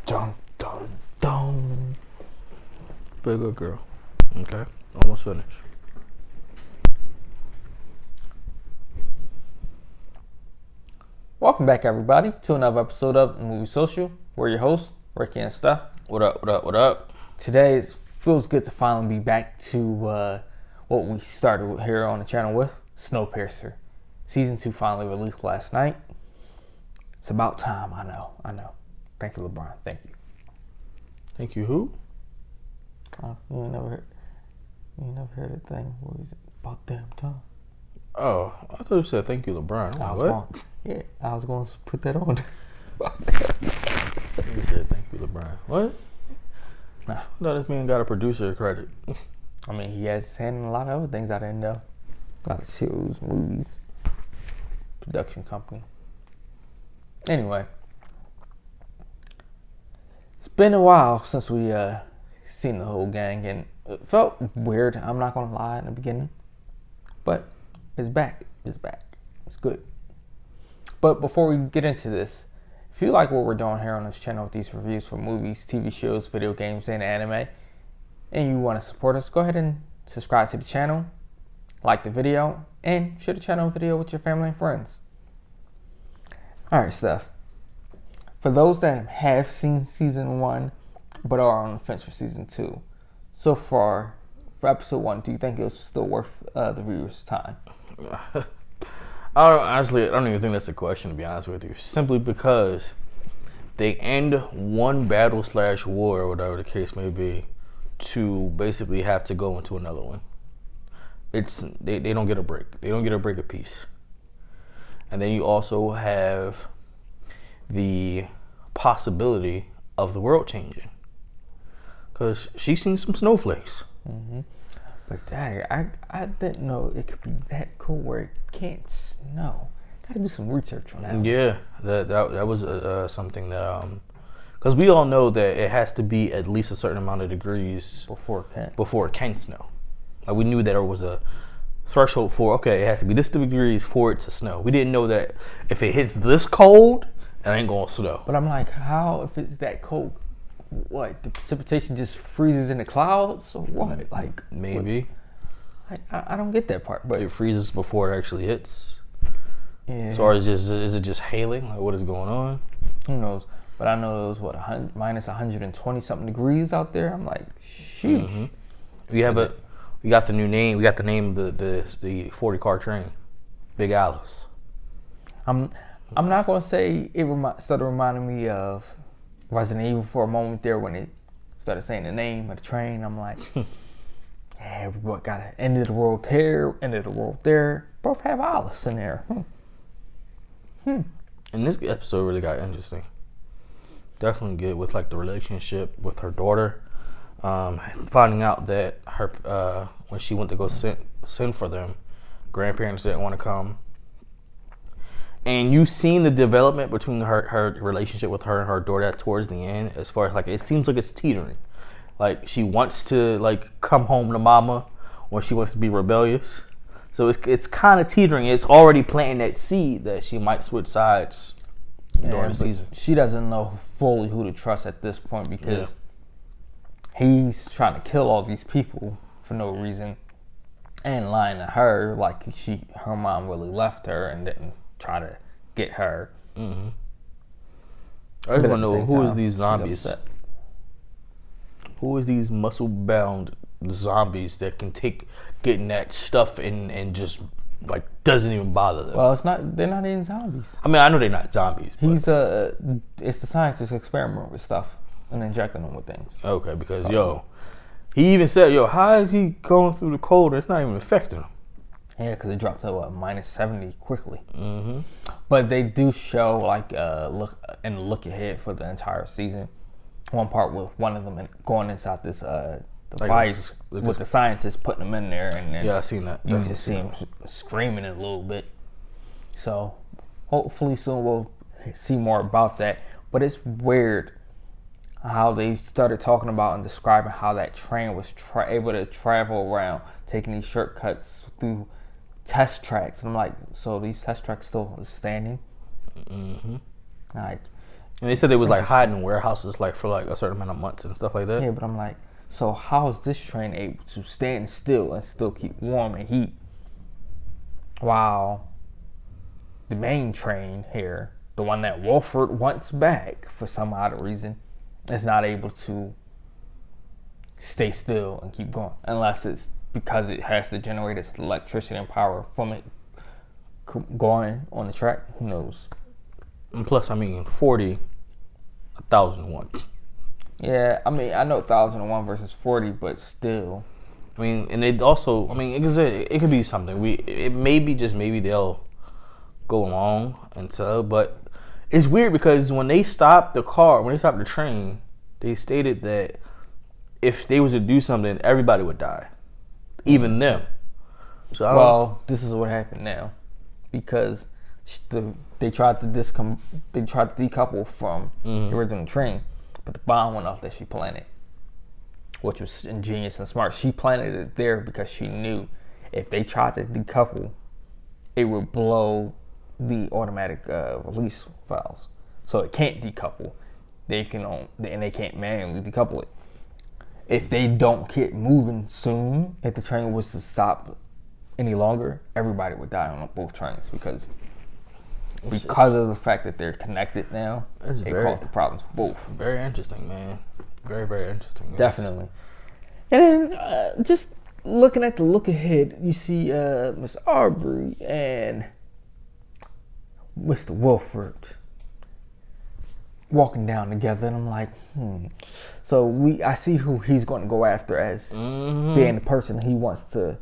Dun, dun, dun. Very good girl. Okay, almost finished. Welcome back, everybody, to another episode of Movie Social. We're your hosts, Ricky and Steph. What up, what up, what up? Today it feels good to finally be back to what we started here on the channel with, Snowpiercer. Season 2 finally released last night. It's about time, I know. Thank you, LeBron. Thank you. Thank you, who? You ain't never heard that thing. What is it? About damn time. Oh, I thought you said thank you, LeBron. I was going to put that on. You said thank you, LeBron. What? Nah. No, this man got a producer credit. I mean, he has his hand in a lot of other things I didn't know. A lot of shows, movies, production company. Anyway, it's been a while since we seen the whole gang, and it felt weird. I'm not gonna lie in the beginning, but it's back. It's back. It's good. But before we get into this, if you like what we're doing here on this channel with these reviews for movies, TV shows, video games, and anime, and you want to support us, go ahead and subscribe to the channel, like the video, and share the channel video with your family and friends. Alright, Steph. For those that have seen season 1 but are on the fence for season 2, so far, for episode 1, do you think it was still worth the viewers' time? Honestly, I don't even think that's a question, to be honest with you. Simply because they end one battle / war, or whatever the case may be, to basically have to go into another one. They don't get a break. They don't get a break of peace. And then you also have the possibility of the world changing. Because she's seen some snowflakes. Mm-hmm. But dang, I didn't know it could be that cold where it can't snow. Gotta do some research on that. Yeah, that was something that because we all know that it has to be at least a certain amount of degrees Before it can snow. Like, we knew that there was a threshold for, okay, it has to be this degrees for it to snow. We didn't know that if it hits this cold, it ain't gonna snow. But I'm like, how, if it's that cold, what, the precipitation just freezes in the clouds or what? Like, Maybe. I don't get that part, but It freezes before it actually hits. yeah. So, or is it just hailing? Like, what is going on? Who knows? But I know it was minus 120 something degrees out there. I'm like, sheesh. Mm-hmm. We got the new name. We got the name of the 40 car train, Big Alice. I'm not gonna say it started reminding me of Resident Evil for a moment there when it started saying the name of the train. I'm like, yeah, we got an end of the world here, end of the world there. Both have Alice in there. And this episode really got interesting. Definitely good with like the relationship with her daughter. Finding out that her when she went to go send for them, grandparents didn't want to come. And you seen the development between her relationship with her and her daughter towards the end, as far as like it seems like it's teetering. Like, she wants to like come home to mama, or she wants to be rebellious. So it's kind of teetering. It's already planting that seed that she might switch sides during the season. She doesn't know fully who to trust at this point because he's trying to kill all these people for no reason and lying to her like her mom really left her and didn't try to get her. Mm-hmm. I just want to know, who is these zombies? Who is these muscle-bound zombies that can take getting that stuff and just like doesn't even bother them? Well, they're not even zombies. I mean, I know they're not zombies. It's the scientists experimenting with stuff and injecting them with things. Okay, because he even said, how is he going through the cold? It's not even affecting him. Yeah, because it dropped to minus 70 quickly. Mm-hmm. But they do show like look ahead for the entire season. One part with one of them going inside this device with the scientists putting them in there, and then I seen that. You just see him screaming a little bit. So hopefully soon we'll see more about that. But it's weird how they started talking about and describing how that train was able to travel around, taking these shortcuts through test tracks. And I'm like, so these test tracks still standing? Mm-hmm. Like, And they said it was like hiding in warehouses like for like a certain amount of months and stuff like that. Yeah, but I'm like, so how is this train able to stand still and still keep warm and heat? While the main train here, the one that Wilford wants back for some odd reason, is not able to stay still and keep going. Unless it's because it has to generate its electricity and power from it going on the track. Who knows? And plus, I mean, 40, 1,001. Yeah, I mean, I know 1,001 versus 40, but still. I mean, and it also, I mean, it could be something. It may be just maybe they'll go along until, but it's weird because when they stopped the train, they stated that if they was to do something, everybody would die, even them. So this is what happened now, because they tried to decouple from the original train, but the bomb went off that she planted, which was ingenious and smart. She planted it there because she knew if they tried to decouple, it would blow the automatic release valves, so it can't decouple. They can't manually decouple it. If they don't get moving soon, if the train was to stop any longer, everybody would die on both trains because of the fact that they're connected now. It caused the problems for both. Very interesting, man. Very, very interesting. Yes. Definitely. And then just looking at the look ahead, you see Miss Aubrey and Mr. Wilford walking down together, and I'm like, So I see who he's going to go after as being the person he wants to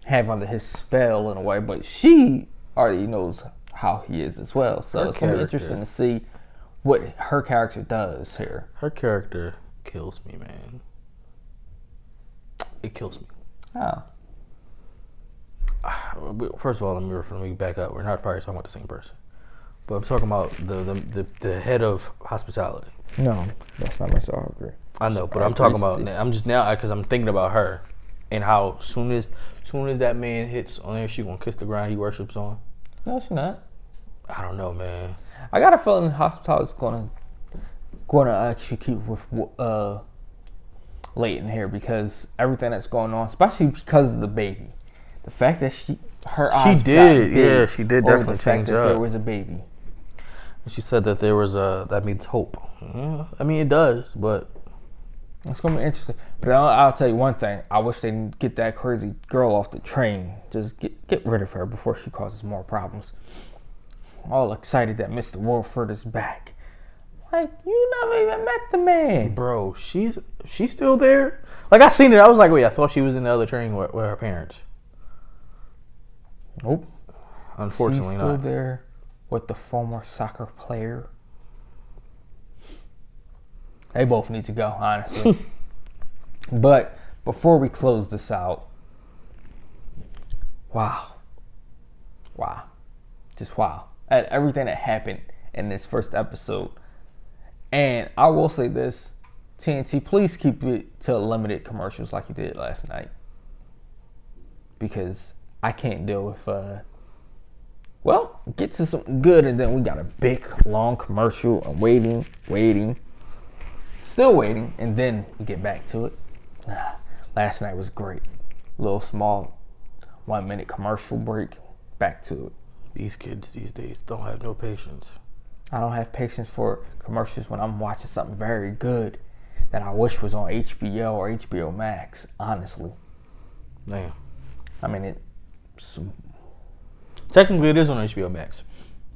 have under his spell in a way, but she already knows how he is as well. So it's going to be interesting to see what her character does here. Her character kills me, man. It kills me. Oh. First of all, let me back up. We're not probably talking about the same person, but I'm talking about the head of hospitality. No, that's not Miss Aubrey. I know, but I'm talking about. I'm just now because I'm thinking about her and how soon as that man hits on there, she gonna kiss the ground he worships on. No, she's not. I don't know, man. I got a feeling hospitality is gonna actually keep with Leighton here because everything that's going on, especially because of the baby. The fact that her eyes she did definitely the fact change that up. there was a baby. She said that there was that means hope. Yeah, I mean, it does, but it's gonna be interesting. But I'll tell you one thing: I wish they didn't get that crazy girl off the train. Just get rid of her before she causes more problems. All excited that Mr. Wilford is back. Like, you never even met the man, bro. She's still there. Like, I seen it. I was like, wait, I thought she was in the other train with her parents. Nope. Unfortunately, she's still there with the former soccer player. They both need to go, honestly. But before we close this out, wow. Just wow. At everything that happened in this first episode. And I will say this, TNT, please keep it to limited commercials like you did last night. Because I can't deal with, get to something good and then we got a big, long commercial and waiting. Still waiting, and then we get back to it. Last night was great. Little small 1 minute commercial break, back to it. These kids these days don't have no patience. I don't have patience for commercials when I'm watching something very good that I wish was on HBO or HBO Max, honestly. Damn. I mean, technically it is on HBO Max.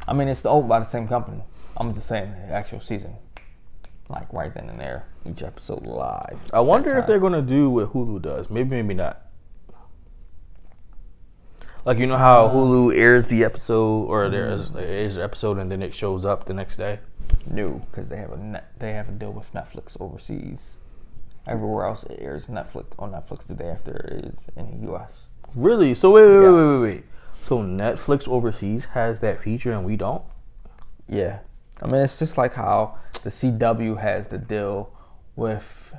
I mean, it's owned by the same company. I'm just saying the actual season. Like right then and there, each episode live. I wonder if they're gonna do what Hulu does. Maybe not. Like, you know how Hulu airs the episode, or there's an episode and then it shows up the next day. No, because they have a deal with Netflix overseas. Everywhere else it airs on Netflix the day after it is in the US. Really? So wait. So Netflix overseas has that feature and we don't? Yeah. I mean, it's just like how the CW has the deal with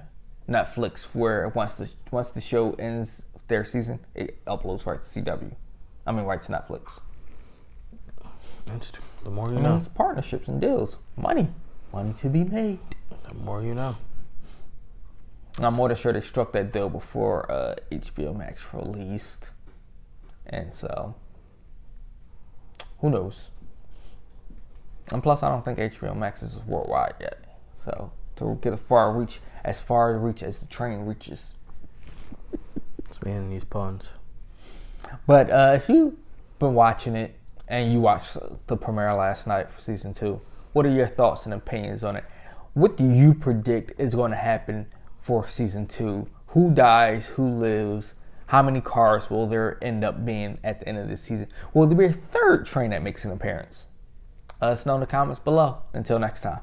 Netflix, where once the show ends their season, it uploads right to CW. I mean, right to Netflix. That's the more you know. It's partnerships and deals, money. Money to be made. The more you know. And I'm more than sure they struck that deal before HBO Max released. And so, who knows? And plus, I don't think HBO Max is worldwide yet. So, to get as far as the train reaches. Spending these puns. But if you've been watching it and you watched the premiere last night for season 2, what are your thoughts and opinions on it? What do you predict is going to happen for season 2? Who dies? Who lives? How many cars will there end up being at the end of this season? Will there be a third train that makes an appearance? Let us know in the comments below. Until next time.